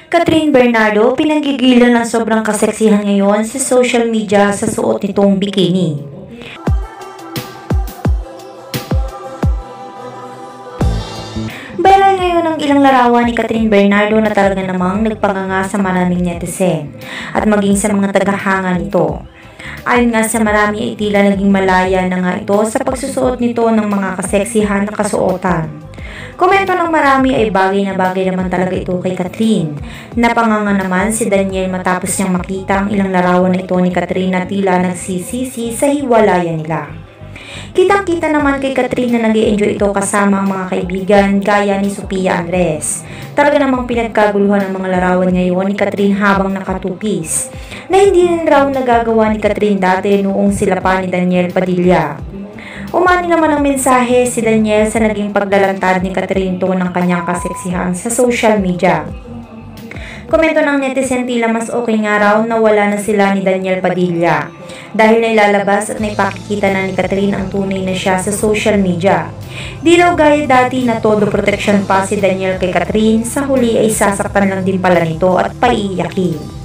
Catherine Bernardo pinagigilan ng sobrang kaseksihan ngayon sa social media sa suot nitong bikini. Viral ngayon ang ilang larawan ni Catherine Bernardo na talaga namang nagpanganga sa maraming netizen at maging sa mga tagahanga nito. Ayon nga sa marami ay tila naging malaya na nga ito sa pagsusuot nito ng mga kaseksihan na kasuotan. Komento ng marami ay bagay na bagay naman talaga ito kay Catherine. Napanganga naman si Daniel matapos niyang makita ang ilang larawan na ito ni Catherine na tila nagsisisi sa hiwalayan nila. Kitang-kita naman kay Catherine na nag-i-enjoy ito kasama ang mga kaibigan gaya ni Sofia Andres. Talaga namang pinagkaguluhan ang mga larawan ngayon ni Catherine habang nakatupis, na hindi rin raw nagagawa ni Catherine dati noong sila pa ni Daniel Padilla. Umani naman ang mensahe si Daniel sa naging paglalantad ni Catherine to ng kanyang kaseksihan sa social media. Komento ng netizen tila mas okay nga raw na wala na sila ni Daniel Padilla dahil nailalabas at naipakikita na ni Catherine ang tunay na siya sa social media. Di raw gaya dati na todo protection pa si Daniel kay Catherine, sa huli ay sasaktan lang din pala nito at paiiyakin.